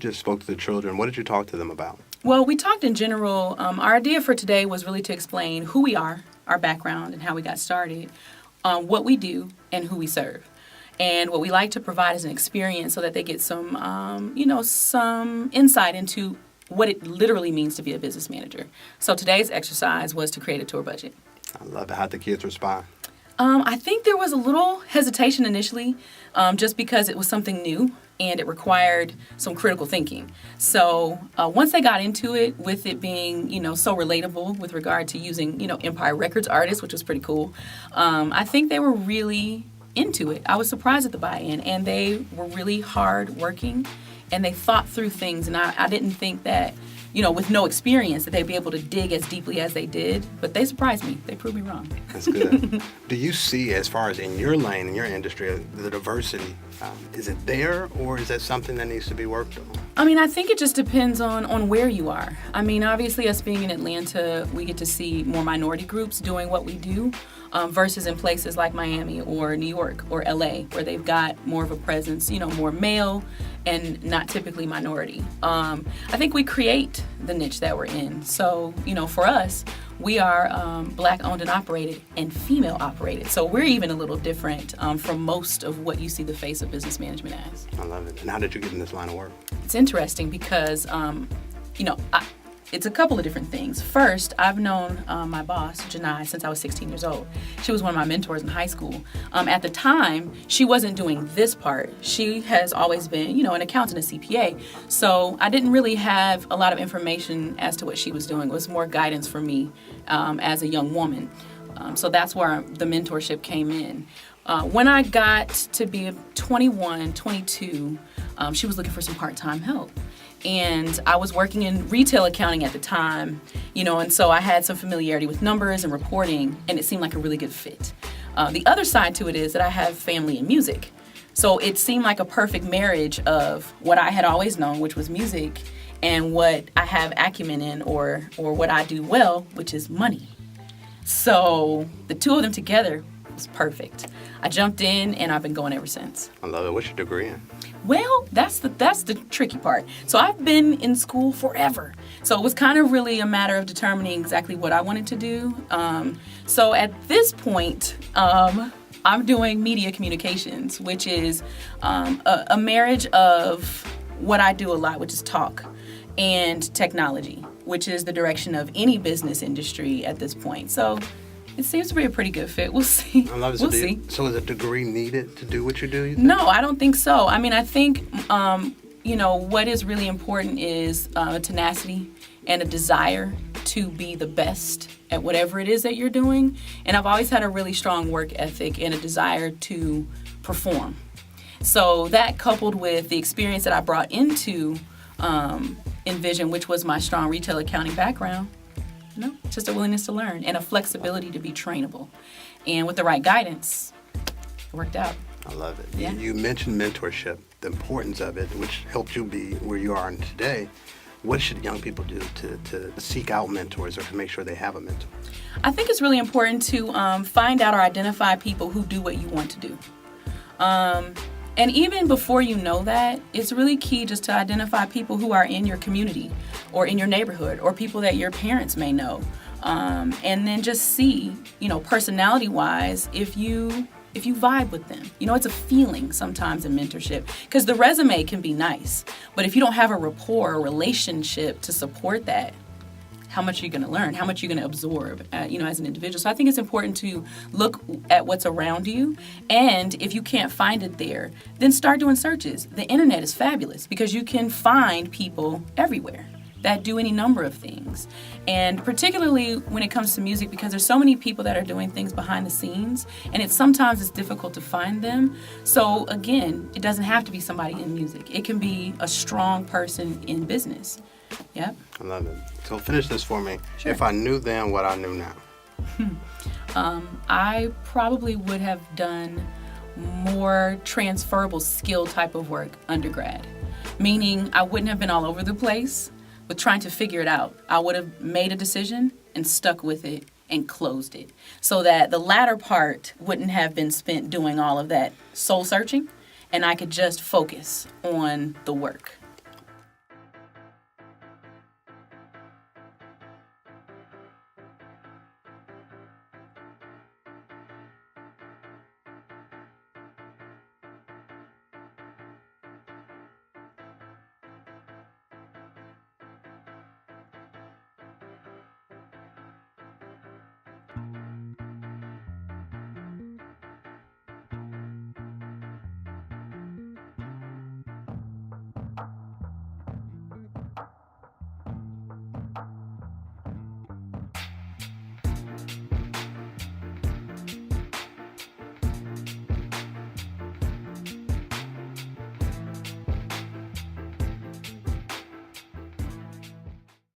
just spoke to the children. What did you talk to them about? Well, we talked in general. Our idea for today was really to explain who we are, our background, and how we got started, what we do, and who we serve. And what we like to provide is an experience so that they get some, some insight into what it literally means to be a business manager. So today's exercise was to create a tour budget. I love it. How'd the kids respond? I think there was a little hesitation initially, just because it was something new and it required some critical thinking. So once they got into it, with it being, so relatable with regard to using, Empire Records artists, which was pretty cool, I think they were really into it. I was surprised at the buy-in, and they were really hard-working, and they thought through things, and I didn't think that, with no experience, that they'd be able to dig as deeply as they did. But they surprised me. They proved me wrong. That's good. Do you see, as far as in your lane, in your industry, the diversity, is it there, or is that something that needs to be worked on? I mean, I think it just depends on where you are. I mean, obviously, us being in Atlanta, we get to see more minority groups doing what we do, versus in places like Miami or New York or LA, where they've got more of a presence, more male and not typically minority. I think we create the niche that we're in. So, for us, we are Black owned and operated and female operated. So we're even a little different from most of what you see the face of business management as. I love it. And how did you get in this line of work? It's interesting because, it's a couple of different things. First, I've known my boss, Janai, since I was 16 years old. She was one of my mentors in high school. At the time, she wasn't doing this part. She has always been, an accountant, a CPA. So I didn't really have a lot of information as to what she was doing. It was more guidance for me as a young woman. So that's where the mentorship came in. When I got to be 21, 22, she was looking for some part-time help. And I was working in retail accounting at the time, and so I had some familiarity with numbers and reporting, and it seemed like a really good fit. The other side to it is that I have family in music. So it seemed like a perfect marriage of what I had always known, which was music, and what I have acumen in, or what I do well, which is money. So the two of them together was perfect. I jumped in, and I've been going ever since. I love it. What's your degree in? Well, that's the tricky part. So I've been in school forever. So it was kind of really a matter of determining exactly what I wanted to do. So at this point, I'm doing media communications, which is a marriage of what I do a lot, which is talk, and technology, which is the direction of any business industry at this point. So it seems to be a pretty good fit. We'll see. I love it. We'll see. So is a degree needed to do what you do? No, I don't think so. I mean, I think, what is really important is tenacity and a desire to be the best at whatever it is that you're doing. And I've always had a really strong work ethic and a desire to perform. So that, coupled with the experience that I brought into Envision, which was my strong retail accounting background, just a willingness to learn and a flexibility to be trainable. And with the right guidance, it worked out. I love it. Yeah. You mentioned mentorship, the importance of it, which helped you be where you are today. What should young people do to seek out mentors or to make sure they have a mentor? I think it's really important to find out or identify people who do what you want to do. And even before you know that, it's really key just to identify people who are in your community or in your neighborhood or people that your parents may know. And then just see, personality-wise, if you vibe with them. It's a feeling sometimes in mentorship, because the resume can be nice, but if you don't have a rapport or relationship to support that, how much are you going to learn? How much are you going to absorb, as an individual? So I think it's important to look at what's around you. And if you can't find it there, then start doing searches. The internet is fabulous because you can find people everywhere that do any number of things. And particularly when it comes to music, because there's so many people that are doing things behind the scenes, and sometimes it's difficult to find them. So again, it doesn't have to be somebody in music. It can be a strong person in business. Yep. I love it. So finish this for me. Sure. If I knew then what I knew now. I probably would have done more transferable skill type of work undergrad, meaning I wouldn't have been all over the place with trying to figure it out. I would have made a decision and stuck with it and closed it, so that the latter part wouldn't have been spent doing all of that soul searching, and I could just focus on the work.